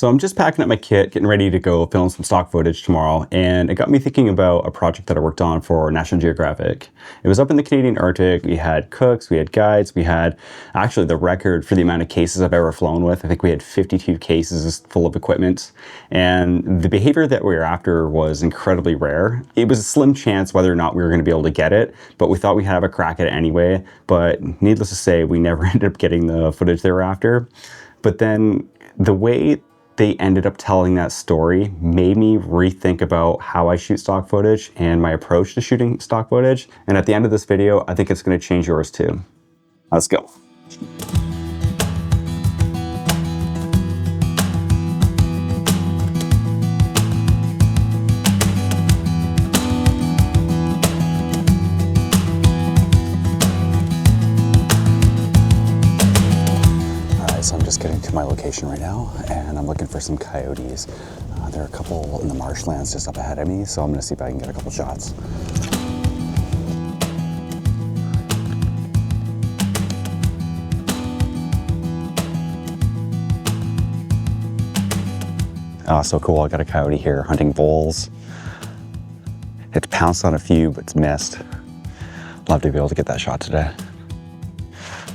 So I'm just packing up my kit, getting ready to go film some stock footage tomorrow, and it got me thinking about a project that I worked on for National Geographic. It was up in the Canadian Arctic. We had cooks, we had guides, we had actually the record for the amount of cases I've ever flown with. I think we had 52 cases full of equipment, and the behavior that we were after was incredibly rare. It was a slim chance whether or not we were going to be able to get it, but we thought we'd have a crack at it anyway. But needless to say, we never ended up getting the footage they were after. But then the way they ended up telling that story made me rethink about how I shoot stock footage and my approach to shooting stock footage. And at the end of this video, I think it's going to change yours too. Let's go. So I'm just getting to my location right now, and I'm looking for some coyotes. There are a couple in the marshlands just up ahead of me, so I'm gonna see if I can get a couple shots. Oh, so cool, I got a coyote here hunting voles. It's pounced on a few, but it's missed. Love to be able to get that shot today.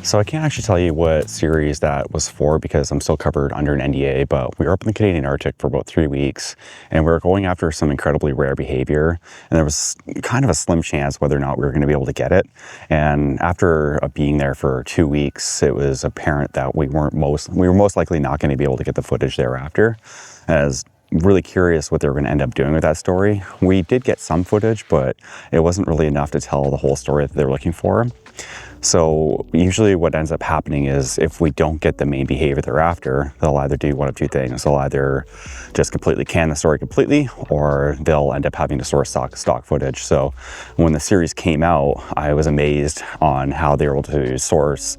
So I can't actually tell you what series that was for because I'm still covered under an NDA, but we were up in the Canadian Arctic for about 3 weeks, and we were going after some incredibly rare behavior, and there was kind of a slim chance whether or not we were going to be able to get it. And after being there for 2 weeks, it was apparent that we were most likely not going to be able to get the footage thereafter. As really curious what they were going to end up doing with that story. We did get some footage, but it wasn't really enough to tell the whole story that they were looking for. So usually what ends up happening is if we don't get the main behavior they're after, they'll either do one of two things. They'll either just completely can the story completely, or they'll end up having to source stock footage. So when the series came out, I was amazed on how they were able to source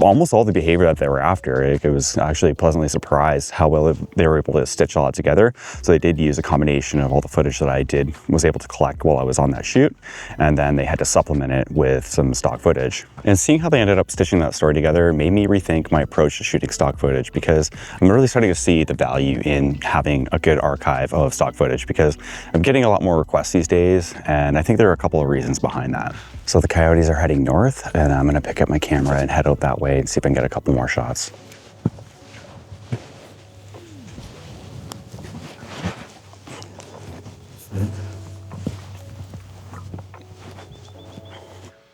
almost all the behavior that they were after. It was actually pleasantly surprised how well they were able to stitch all that together. So they did use a combination of all the footage that I was able to collect while I was on that shoot, and then they had to supplement it with some stock footage. And seeing how they ended up stitching that story together made me rethink my approach to shooting stock footage, because I'm really starting to see the value in having a good archive of stock footage, because I'm getting a lot more requests these days, and I think there are a couple of reasons behind that. So the coyotes are heading north, and I'm gonna pick up my camera and head out that way and see if I can get a couple more shots.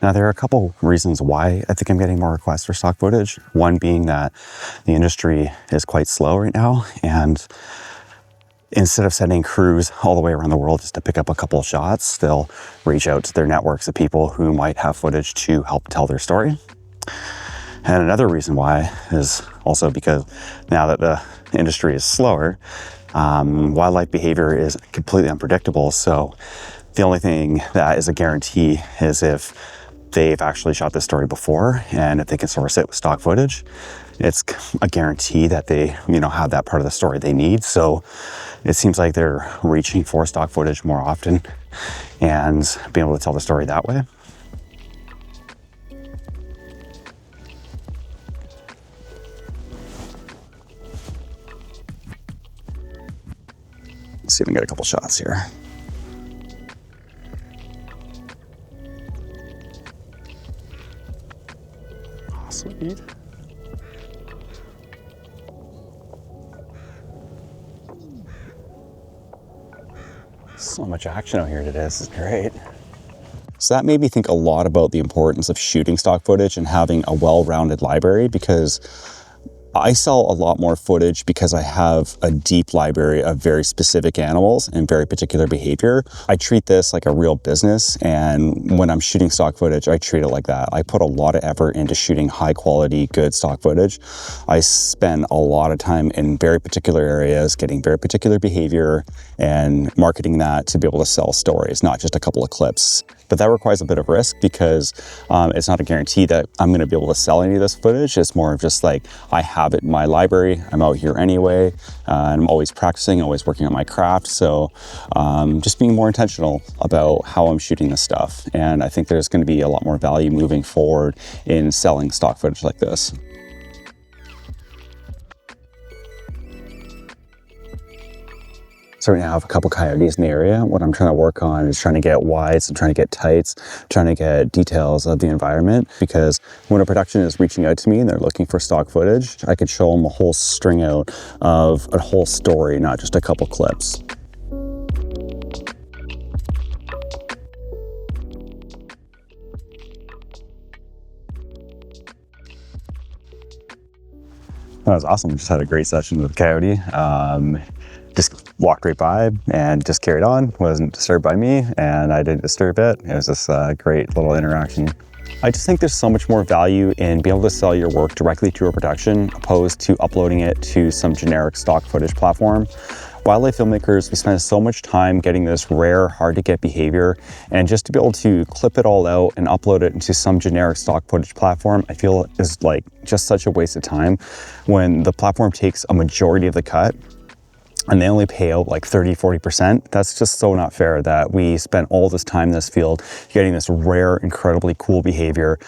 Now, there are a couple reasons why I think I'm getting more requests for stock footage. One being that the industry is quite slow right now, and instead of sending crews all the way around the world just to pick up a couple of shots, they'll reach out to their networks of people who might have footage to help tell their story. And another reason why is also because now that the industry is slower, wildlife behavior is completely unpredictable. So the only thing that is a guarantee is if they've actually shot this story before, and if they can source it with stock footage, it's a guarantee that they, have that part of the story they need. So it seems like they're reaching for stock footage more often and being able to tell the story that way. Let's see if we can get a couple shots here. Oh, sweet. So much action out here today. This is great. So that made me think a lot about the importance of shooting stock footage and having a well-rounded library, because I sell a lot more footage because I have a deep library of very specific animals and very particular behavior. I treat this like a real business, and when I'm shooting stock footage, I treat it like that. I put a lot of effort into shooting high quality, good stock footage. I spend a lot of time in very particular areas, getting very particular behavior and marketing that to be able to sell stories, not just a couple of clips. But that requires a bit of risk, because it's not a guarantee that I'm going to be able to sell any of this footage. It's more of just like, I have it in my library, I'm out here anyway, and I'm always practicing, always working on my craft. So just being more intentional about how I'm shooting this stuff. And I think there's going to be a lot more value moving forward in selling stock footage like this. So right now I have a couple coyotes in the area. What I'm trying to work on is trying to get wides and trying to get tights, trying to get details of the environment, because when a production is reaching out to me and they're looking for stock footage, I could show them a whole string out of a whole story, not just a couple clips. That was awesome. Just had a great session with Coyote. Just walked right by and just carried on. Wasn't disturbed by me, and I didn't disturb it. It was just a great little interaction. I just think there's so much more value in being able to sell your work directly to a production opposed to uploading it to some generic stock footage platform. Wildlife filmmakers, we spend so much time getting this rare, hard to get behavior, and just to be able to clip it all out and upload it into some generic stock footage platform, I feel is like just such a waste of time when the platform takes a majority of the cut and they only pay out like 30–40%. That's just so not fair that we spent all this time in this field getting this rare, incredibly cool behavior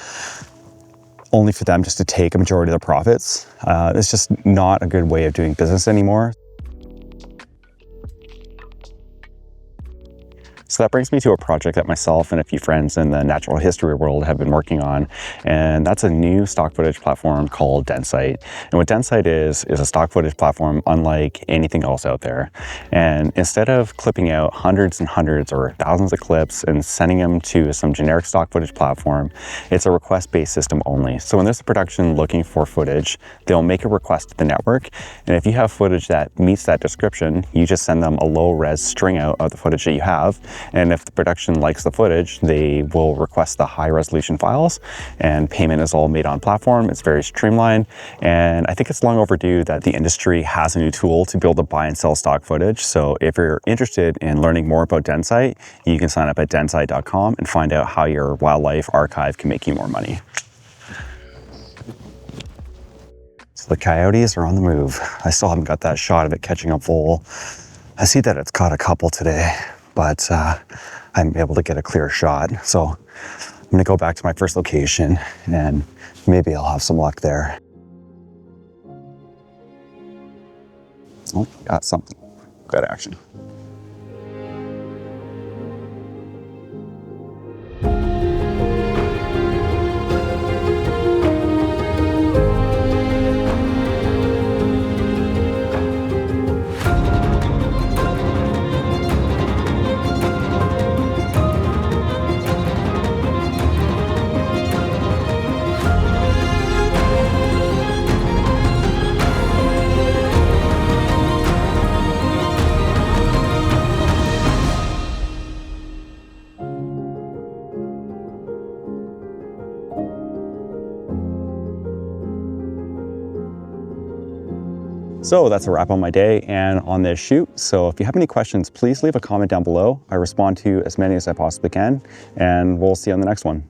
only for them just to take a majority of the profits. It's just not a good way of doing business anymore. So that brings me to a project that myself and a few friends in the natural history world have been working on, and that's a new stock footage platform called DenSyte. And what DenSyte is a stock footage platform unlike anything else out there. And instead of clipping out hundreds and hundreds or thousands of clips and sending them to some generic stock footage platform, it's a request-based system only. So when there's a production looking for footage, they'll make a request to the network, and if you have footage that meets that description, you just send them a low-res string out of the footage that you have. And if the production likes the footage, they will request the high resolution files, and payment is all made on platform. It's very streamlined. And I think it's long overdue that the industry has a new tool to be able to buy and sell stock footage. So if you're interested in learning more about DenSyte, you can sign up at DenSyte.com and find out how your wildlife archive can make you more money. So the coyotes are on the move. I still haven't got that shot of it catching a vole. I see that it's caught a couple today, but I'm able to get a clear shot. So I'm gonna go back to my first location and maybe I'll have some luck there. Oh, got something. Good action. So that's a wrap on my day and on this shoot. So if you have any questions, please leave a comment down below. I respond to as many as I possibly can, and we'll see you on the next one.